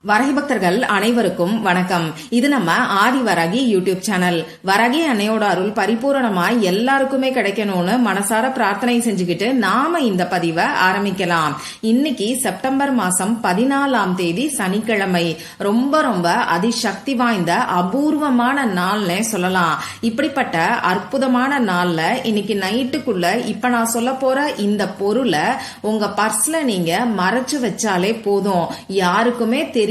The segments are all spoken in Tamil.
வரகி பக்தர்கள் அனைவருக்கும் வணக்கம். இது நம்ம ஆதி வராகி யூடியூப் சேனல். வரகி அன்னையோட அருள் பரிபூரணமா எல்லாருக்குமே கிடைக்கணும்னு மனசார பிரார்த்தனை செஞ்சுக்கிட்டு நாம இந்த பதிவை ஆரம்பிக்கலாம். இன்னைக்கு செப்டம்பர் மாசம் 14ஆம் தேதி சனிக்கிழமை. ரொம்ப ரொம்ப அதிசக்தி வாய்ந்த அபூர்வமான நாள்னே சொல்லலாம். இப்படிப்பட்ட அற்புதமான நாள்ல இன்னைக்கு நைட்டுக்குள்ள இப்ப நான் சொல்ல போற இந்த பொருளை உங்க பர்ஸ்ல நீங்க மறைச்சு வச்சாலே போதும். யாருக்குமே தெரியாம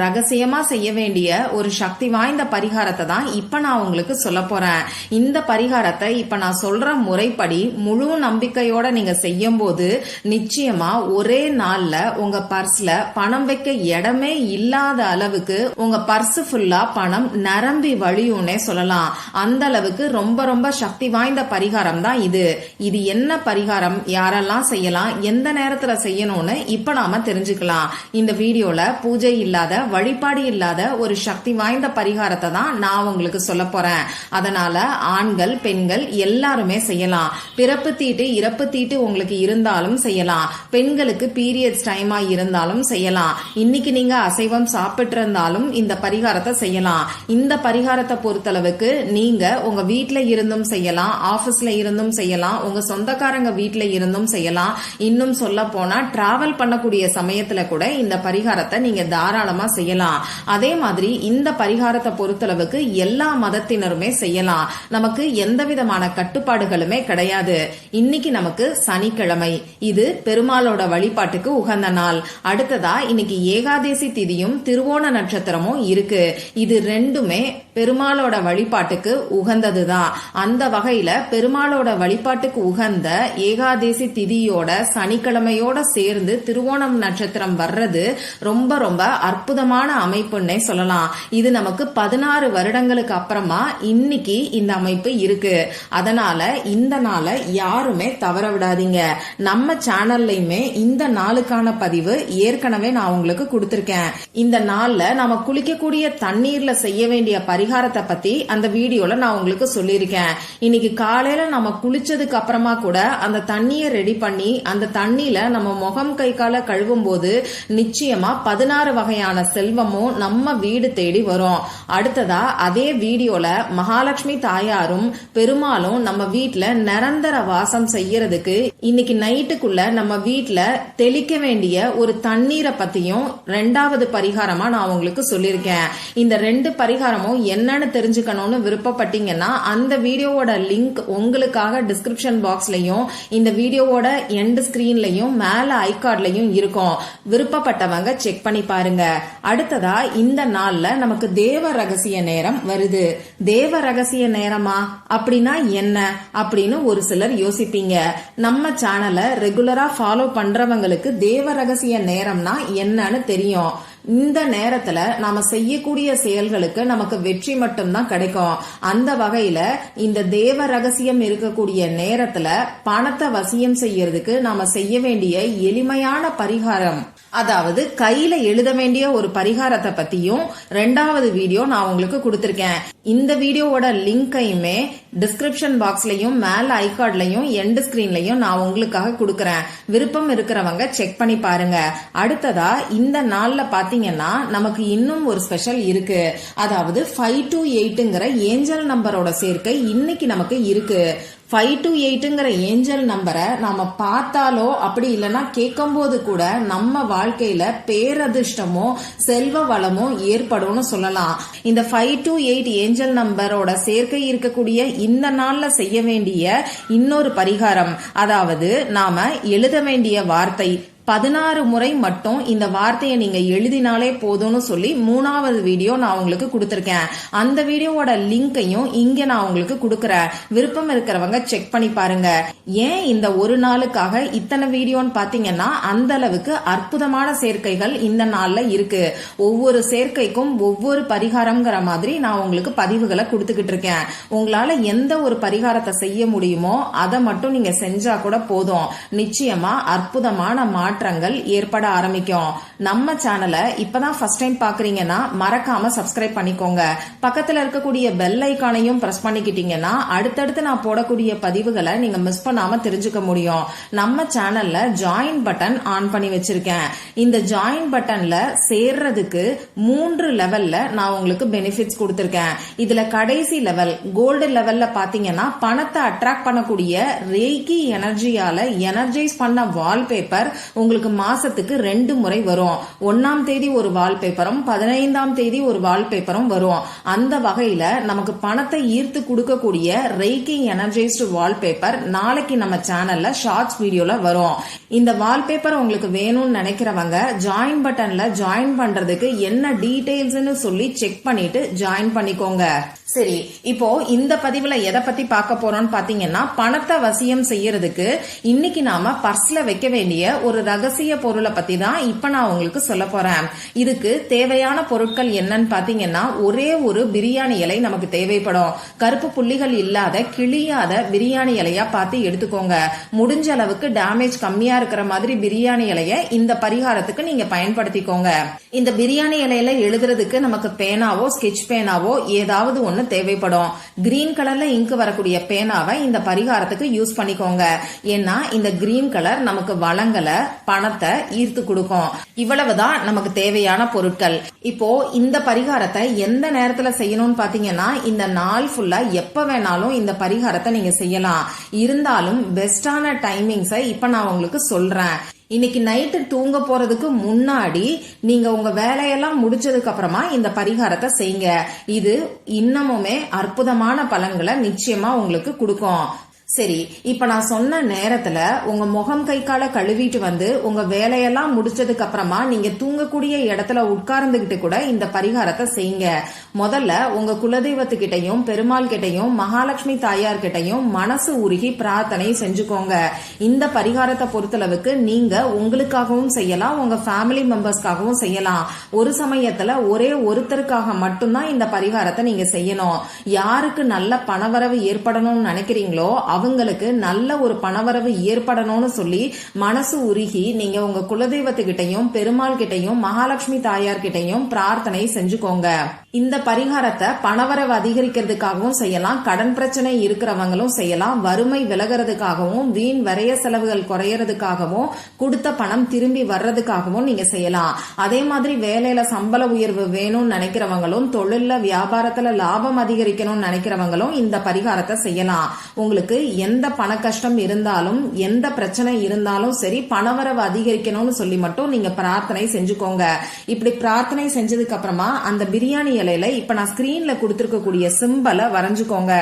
ரகசியமா செய்ய வேண்டிய ஒரு சக்தி வாய்ந்த பரிகாரத்தை தான் இப்ப நான் உங்களுக்கு சொல்ல போறேன். இந்த பரிகாரத்தை இப்ப நான் சொல்ற முறைப்படி முழு நம்பிக்கையோட நீங்க செய்யும் போது நிச்சயமா ஒரே நாள்ல உங்க பர்ஸ்ல பணம் வைக்க இடமே இல்லாத அளவுக்கு உங்க பர்ஸ் ஃபுல்லா பணம் நிரம்பி வழியும்னே சொல்லலாம். அந்த அளவுக்கு ரொம்ப ரொம்ப சக்தி வாய்ந்த பரிகாரம் தான் இது. இது என்ன பரிகாரம், யாரெல்லாம் செய்யலாம், எந்த நேரத்துல செய்யணும்னு இப்ப நாம தெரிஞ்சுக்கலாம். இந்த வீடியோல பூஜை இல்லாத, வழிபாடு இல்லாத ஒரு சக்தி வாய்ந்த பரிகாரத்தை தான் நான் உங்களுக்கு சொல்ல போறேன். அதனால ஆண்கள் பெண்கள் எல்லாருமே செய்யலாம். பிறப்பு தீட்டு இறப்பு தீட்டு உங்களுக்கு இருந்தாலும் செய்யலாம். பெண்களுக்கு பீரியட்ஸ் டைமா இருந்தாலும் செய்யலாம். இன்னைக்கு நீங்க அசைவம் சாப்பிட்டு இருந்தாலும் இந்த பரிகாரத்தை செய்யலாம். இந்த பரிகாரத்தை பொறுத்தளவுக்கு நீங்க உங்க வீட்டுல இருந்தும் செய்யலாம், ஆபீஸ்ல இருந்தும் செய்யலாம், உங்க சொந்தக்காரங்க வீட்டுல இருந்தும் செய்யலாம். இன்னும் சொல்ல போனா டிராவல் பண்ணக்கூடிய சமயத்துல கூட இந்த பரிகாரத்தை நீங்க தாராளமா செய்யலாம். அதே மாதிரி இந்த பரிகாரத்தை பொறுத்தளவுக்கு எல்லா மதத்தினருமே செய்யலாம். நமக்கு எந்த விதமான கட்டுப்பாடுகளுமே கிடையாது. இன்னைக்கு நமக்கு சனிக்கிழமை, இது பெருமாளோட வழிபாட்டுக்கு உகந்த நாள். அடுத்ததா இன்னைக்கு ஏகாதேசி திதியும் திருவோண நட்சத்திரமும் இருக்கு. இது ரெண்டுமே பெருமாளோட வழிபாட்டுக்கு உகந்ததுதான். அந்த வகையில பெருமாளோட வழிபாட்டுக்கு உகந்த ஏகாதேசி திதியோட சனிக்கிழமையோட சேர்ந்து திருவோணம் நட்சத்திரம் வர்றது ரொம்ப ரொம்ப அற்புதமான அமைப்புன்னே சொல்லலாம். இது நமக்கு 16 வருடங்களுக்கு அப்புறமா இன்னைக்கு இந்த அமைப்பு இருக்கு. அதனால இந்த நாளை யாருமே தவற விடாதீங்க. நம்ம சேனல்லையுமே இந்த நாளுக்கான பதிவு ஏற்கனவே நான் உங்களுக்கு கொடுத்திருக்கேன். இந்த நாள்ல நாம குளிக்கக்கூடிய தண்ணீர்ல செய்ய வேண்டிய பரிகாரத்தை பத்தி அந்த வீடியோல நான் உங்களுக்கு சொல்லியிருக்கேன். இன்னைக்கு காலையில நம்ம குளிச்சதுக்கு அப்புறமா கூட அந்த தண்ணியை ரெடி பண்ணி அந்த தண்ணியில நம்ம முகம் கை கால கழுவும் போது நிச்சயமா 16 வகையான செல்வமும் நம்ம வீடு தேடி வரும். அடுத்ததா அதே வீடியோல மகாலட்சுமி தாயாரும் பெருமாளும் நம்ம வீட்டுல நிரந்தர வாசம் செய்யறதுக்கு இன்னைக்கு நைட்டுக்குள்ள நம்ம வீட்டுல தெளிக்க வேண்டிய ஒரு தண்ணீரை பத்தியும் 2வது பரிகாரமா நான் உங்களுக்கு சொல்லியிருக்கேன். இந்த 2 பரிகாரமும் என்னன்னு தெரிஞ்சுக்கணும்னு விருப்பப்பட்டீங்கன்னா அந்த வீடியோவோட லிங்க் உங்களுக்காக டிஸ்கிரிப்ஷன் பாக்ஸ்லயும் இந்த வீடியோவோட எண்ட் ஸ்கிரீன்லயும் மேல ஐகார்ட்லயும் இருக்கும். விருப்பப்பட்டவங்க செக் பண்ணி பாருங்க. அடுத்ததா இந்த நாள்ல நமக்கு தேவ ரகசிய நேரம் வருது. தேவ ரகசிய நேரமா அப்படின்னா என்ன அப்படின்னு ஒரு சிலர் யோசிப்பீங்க. நம்ம சேனலை ரெகுலரா ஃபாலோ பண்றவங்களுக்கு தேவ ரகசிய நேரம்னா என்னன்னு தெரியும். இந்த நேரத்துல நாம செய்யக்கூடிய செயல்களுக்கு நமக்கு வெற்றி மட்டும்தான் கிடைக்கும். அந்த வகையில இந்த தேவ ரகசியம் இருக்கக்கூடிய நேரத்துல பணத்தை வசியம் செய்யறதுக்கு நாம செய்ய வேண்டிய எளிமையான பரிகாரம், அதாவது கையில எழுத வேண்டிய ஒரு பரிகாரத்தை பத்தியும் 2வது வீடியோ நான் உங்களுக்கு கொடுத்திருக்கேன். இந்த வீடியோவோட லிங்கையுமே டிஸ்கிரிப்ஷன் பாக்ஸ்லயும் மேல ஐகார்ட்லயும் எண்ட் ஸ்கிரீன்லயும் நான் உங்களுக்காக கொடுக்கறேன். விருப்பம் இருக்கிறவங்க செக் பண்ணி பாருங்க. அடுத்ததா இந்த நாள்ல பாத்தீங்கன்னா நமக்கு இன்னும் ஒரு ஸ்பெஷல் இருக்கு. அதாவது 5 to 8ங்கிற ஏஞ்சல் நம்பரோட சேர்க்கை இன்னைக்கு நமக்கு இருக்கு. 5 to 8ங்கிற ஏஞ்சல் நம்பரை நாம பார்த்தாலோ அப்படி இல்லைன்னா கேட்கும் போது கூட நம்ம வாழ்க்கையில பேரதிர்ஷ்டமோ செல்வ வளமோ ஏற்படும்னு சொல்லலாம். இந்த 5 to 8 ஏஞ்சல் நம்பரோட சேர்க்கை இருக்கக்கூடிய இந்த நாள்ல செய்ய வேண்டிய இன்னொரு பரிகாரம், அதாவது நாம எழுத வேண்டிய வார்த்தை 16 முறை மட்டும் இந்த வார்த்தையை நீங்க எழுதினாலே போதும்னு சொல்லி 3வது வீடியோ நான் உங்களுக்கு கொடுத்திருக்கேன். அந்த வீடியோவோட லிங்கையும் இங்க நான் உங்களுக்கு கொடுக்கறேன். விருப்பம் இருக்கிறவங்க செக் பண்ணி பாருங்க. ஏன் இந்த ஒரு நாளுக்காக இத்தனை வீடியோன்னு பாத்தீங்கன்னா அந்த அளவுக்கு அற்புதமான சேர்க்கைகள் இந்த நாள்ல இருக்கு. ஒவ்வொரு சேர்க்கைக்கும் ஒவ்வொரு பரிகாரம்ங்கிற மாதிரி நான் உங்களுக்கு பதிவுகளை கொடுத்துக்கிட்டு இருக்கேன். உங்களால எந்த ஒரு பரிகாரத்தை செய்ய முடியுமோ அதை மட்டும் நீங்க செஞ்சா கூட போதும். நிச்சயமா அற்புதமான மாற்றங்கள் ஏற்பட ஆரம்பிக்கும். நம்ம சேனலை இப்பதான் ஃபர்ஸ்ட் டைம் பாக்குறீங்கன்னா மறக்காம சப்ஸ்கிரைப் பண்ணிக்கோங்க. பக்கத்துல இருக்கக்கூடிய பெல் ஐகானையும் பிரஸ் பண்ணிக்கிட்டீங்கன்னா அடுத்தடுத்து நான் போடக்கூடிய பதிவுகளை நீங்க மிஸ் பண்ணாம தெரிஞ்சுக்க முடியும். நம்ம சேனல்ல ஜாயின் பட்டன் ஆன் பண்ணி வச்சிருக்கேன். இந்த ஜாயின் பட்டன்ல சேர்றதுக்கு 3 லெவல்ல நான் உங்களுக்கு பெனிஃபிட்ஸ் கொடுத்திருக்கேன். இதுல கடைசி லெவல் கோல்டு லெவல்ல பாத்தீங்கன்னா பணத்தை அட்ராக்ட் பண்ணக்கூடிய ரேக்கி எனர்ஜியால எனர்ஜைஸ் பண்ண வால்பேப்பர் உங்களுக்கு மாசத்துக்கு 2 முறை வரும். 1ஆம் தேதி ஒரு வால்பேப்பரும் 15ஆம் தேதி ஒரு வால்பேப்பரும் வரும். அந்த வகையில நமக்கு பணத்தை ஈர்த்து கொடுக்கக்கூடிய ரேக்கி எனர்ஜைஸ்டு வால்பேப்பர் நாளைக்கு நம்ம சேனல்ல ஷார்ட்ஸ் வீடியோல வரும். இந்த வால்பேப்பர் உங்களுக்கு வேணும்னு நினைக்கிறவங்க ஜாயின் பட்டன்ல ஜாயின் பண்றதுக்கு என்ன டீடைல்ஸ்னு சொல்லி செக் பண்ணிட்டு ஜாயின் பண்ணிக்கோங்க. சரி, இப்போ இந்த பதிவுல எதை பத்தி பார்க்க போறோம்னு பாத்தீங்கன்னா பணத்தை வசியம் செய்யறதுக்கு இன்னைக்கு நாம பர்ஸ்ல வைக்க வேண்டிய ஒரு ரகசிய பொருளை பத்தி தான் இப்ப நான் உங்களுக்கு சொல்ல போறேன். இதுக்கு தேவையான பொருட்கள் என்னன்னு பாத்தீங்கன்னா ஒரே ஒரு பிரியாணி இலை நமக்கு தேவைப்படும். கருப்பு புள்ளிகள் இல்லாத கிளியாத பிரியாணி இலையா பார்த்து எடுத்துக்கோங்க. முடிஞ்ச அளவுக்கு டேமேஜ் கம்மியா இருக்கிற மாதிரி பிரியாணி இலைய இந்த பரிகாரத்துக்கு நீங்க பயன்படுத்திக்கோங்க. இந்த பிரியாணி இலையில எழுதுறதுக்கு நமக்கு பேனாவோ ஸ்கெட்ச் பேனாவோ ஏதாவது ஒண்ணு தேவைப்படும். கிரீன் கலர்ல இங்கு வரக்கூடிய பேனாவை இந்த பரிகாரத்துக்கு யூஸ் பண்ணிக்கோங்க. ஏன்னா இந்த கிரீன் கலர் நமக்கு வளங்களை பணத்தை ஈர்த்து கொடுக்கும். இவ்வளவுதான் நமக்கு தேவையான பொருட்கள். இப்போ இந்த பரிகாரத்தை எந்த நேரத்துல செய்யணும்னு பாத்தீங்கன்னா இந்த நாள் ஃபுல்லா எப்ப வேணாலும் இந்த பரிகாரத்தை நீங்க செய்யலாம். இருந்தாலும் பெஸ்டான டைமிங்ஸை இப்ப நான் உங்களுக்கு சொல்றேன். இன்னைக்கு நைட்டு தூங்க போறதுக்கு முன்னாடி நீங்க உங்க வேலையெல்லாம் முடிச்சதுக்கு அப்புறமா இந்த பரிகாரத்தை செய்யுங்க. இது இன்னமுமே அற்புதமான பலன்களை நிச்சயமா உங்களுக்கு கொடுக்கும். சரி, இப்ப நான் சொன்ன நேரத்துல உங்க முகம் கை கால கழுவிட்டு வந்து உங்க வேலையெல்லாம் முடிச்சதுக்கு அப்புறமா நீங்க தூங்கக்கூடிய இடத்துல உட்கார்ந்துகிட்டு கூட இந்த பரிகாரத்தை செய்யுங்க. முதல்ல உங்க குலதெய்வத்துக்கிட்டையும் பெருமாள் கிட்டையும் மகாலட்சுமி தாயார் கிட்டையும் மனசு உருகி பிரார்த்தனை செஞ்சுக்கோங்க. இந்த பரிகாரத்தை பொறுத்தளவுக்கு நீங்க உங்களுக்காகவும் செய்யலாம், உங்க ஃபேமிலி மெம்பர்ஸ்க்காகவும் செய்யலாம். ஒரு சமயத்துல ஒரே ஒருத்தருக்காக மட்டும்தான் இந்த பரிகாரத்தை நீங்க செய்யணும். யாருக்கு நல்ல பணவரவு ஏற்படணும்னு நினைக்கிறீங்களோ அவங்களுக்கு நல்ல ஒரு பணவரவு ஏற்படணும்னு சொல்லி மனசு உருகி நீங்க உங்க குலதெய்வத்துக்கிட்டையும் பெருமாள் கிட்டையும் மகாலட்சுமி தாயார் கிட்டையும் பிரார்த்தனை செஞ்சுக்கோங்க. இந்த பரிகாரத்தை பணவரவு அதிகரிக்கிறதுக்காகவும் செய்யலாம், கடன் பிரச்சனை இருக்கிறவங்களும் செய்யலாம், வறுமை விலகிறதுக்காகவும் வீண் வரைய செலவுகள் குறையறதுக்காகவும் கொடுத்த பணம் திரும்பி வர்றதுக்காகவும் நீங்க செய்யலாம். அதே மாதிரி வேலையில சம்பள உயர்வு வேணும்னு நினைக்கிறவங்களும் தொழில வியாபாரத்துல லாபம் அதிகரிக்கணும்னு நினைக்கிறவங்களும் இந்த பரிகாரத்தை செய்யலாம். உங்களுக்கு எந்த பண கஷ்டம் இருந்தாலும் எந்த பிரச்சனை இருந்தாலும் சரி பணவரவு அதிகரிக்கணும்னு சொல்லி மட்டும் நீங்க பிரார்த்தனை செஞ்சுக்கோங்க. இப்படி பிரார்த்தனை செஞ்சதுக்கு அப்புறமா அந்த பிரியாணி இலையில இப்ப நான் ஸ்கிரீன்ல கொடுத்திருக்கக்கூடிய சிம்பலை வரைஞ்சுக்கோங்க.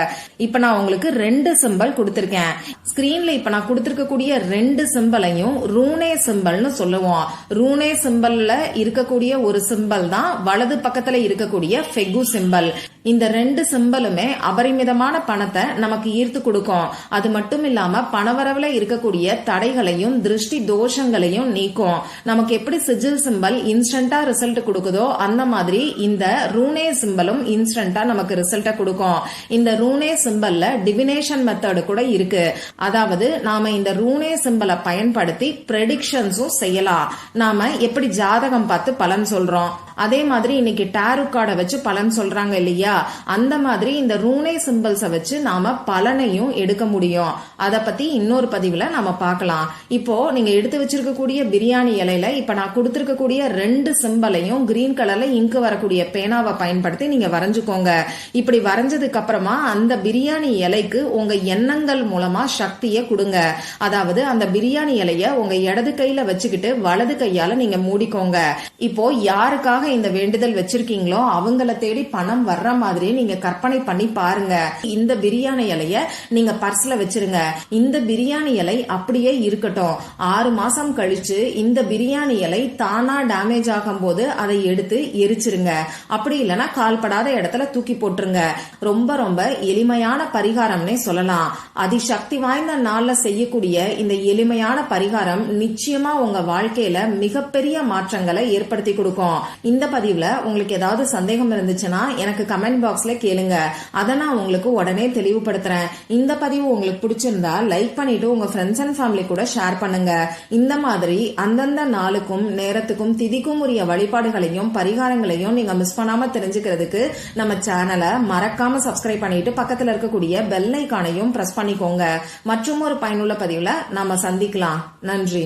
இப்ப நான் உங்களுக்கு 2 சிம்பல் கொடுத்திருக்கேன். ஸ்கிரீன்ல இப்ப நான் கொடுத்திருக்கக்கூடிய 2 சிம்பலையும் ரூனே சிம்பல்னு சொல்லுவோம். ரூனே சிம்பல்ல இருக்கக்கூடிய ஒரு சிம்பல் தான் வலது பக்கத்துல இருக்கக்கூடிய ஃபெகு சிம்பல். இந்த 2 சிம்பலுமே அபரிமிதமான பணத்தை நமக்கு ஈர்த்து கொடுக்கும். அது மட்டும் இல்லாம பணவரவுல இருக்கக்கூடிய தடைகளையும் திருஷ்டி தோஷங்களையும் நீக்கும். நமக்கு எப்படி சிஜில் சிம்பல் இன்ஸ்டன்டா ரிசல்ட் கொடுக்குதோ அந்த மாதிரி இந்த ரூனே சிம்பலும் இன்ஸ்டன்டா நமக்கு ரிசல்ட்ட கொடுக்கும். இந்த ரூனே சிம்பல்ல டிவினேஷன் மெத்தட் கூட இருக்கு. அதாவது நாம இந்த ரூனே சிம்பலை பயன்படுத்தி ப்ரெடிக்ஷன்ஸும் செய்யலாம். நாம எப்படி ஜாதகம் பார்த்து பலன் சொல்றோம் அதே மாதிரி இன்னைக்கு டாரோ கார்டை வச்சு பலன் சொல்றாங்க இல்லையா, அந்த மாதிரி இந்த ரூனே சிம்பல்ஸை வச்சு நாம பலனையும் எடுக்க முடியும். அத பத்தி இன்னொரு பதிவுல நாம பார்க்கலாம். இப்போ நீங்க எடுத்து வச்சிருக்கக்கூடிய பிரியாணி இலையில இப்ப நான் கொடுத்திருக்கக்கூடிய 2 சிம்பலையும் கிரீன் கலர்ல இங்கு வரக்கூடிய பேனாவை பயன்படுத்தி நீங்க வரைஞ்சுக்கோங்க. இப்படி வரைஞ்சதுக்கு அப்புறமா அந்த பிரியாணி இலைக்கு உங்க எண்ணங்கள் மூலமா சக்தியை கொடுங்க. அதாவது அந்த பிரியாணி இலைய உங்க இடது கையில வச்சுக்கிட்டு வலது கையால நீங்க மூடிக்கோங்க. இப்போ யாருக்காக இந்த வேண்டுதல் வச்சிருக்கீங்களோ அவங்கள தேடி பணம் வர்ற மாதிரி நீங்க கற்பனை பண்ணி பாருங்க. இந்த பிரியாணி இலைய நீங்க பர்ஸ்ல வச்சிருங்க. இந்த பிரியாணி இலை அப்படியே இருக்கட்டும். 6 மாசம் கழிச்சு இந்த பிரியாணி இலை தானா டேமேஜ் ஆகும் போது அதை எடுத்து எரிச்சிருங்க. அப்படி இல்லைன்னா கால்படாத இடத்துல தூக்கி போட்டுருங்க. ரொம்ப ரொம்ப எளிமையான பரிகாரம்னே சொல்லலாம். அதிசக்தி வாய்ந்த நாள்ல செய்யக்கூடிய இந்த எளிமையான பரிகாரம் நிச்சயமா உங்க வாழ்க்கையில மிகப்பெரிய மாற்றங்களை ஏற்படுத்தி கொடுக்கும். இந்த பதிவுல உங்களுக்கு ஏதாவது சந்தேகம் இருந்துச்சுன்னா எனக்கு கமெண்ட் பாக்ஸ்ல கேளுங்க, அதை நான் உங்களுக்கு உடனே தெளிவுபடுத்துறேன். இந்த பதிவு உங்களுக்கு பிடிச்சிருந்தா லைக் பண்ணிட்டு உங்க ஃப்ரெண்ட்ஸ் அண்ட் ஃபேமிலி கூட ஷேர் பண்ணுங்க. இந்த மாதிரி அந்தந்த நாளுக்கும் நேரத்துக்கும் திதிக்கும் உரிய வழிபாடுகளையும் பரிகாரங்களையும் நீங்க மிஸ் பண்ணாம தெரிஞ்சுக்கிறதுக்கு நம்ம சேனலை மறக்காம சப்ஸ்கிரைப் பண்ணிட்டு பக்கத்துல இருக்கக்கூடிய பெல் ஐகானையும் பிரஸ் பண்ணிக்கோங்க. மற்றும் ஒரு பயனுள்ள பதிவுல நாம சந்திக்கலாம். நன்றி.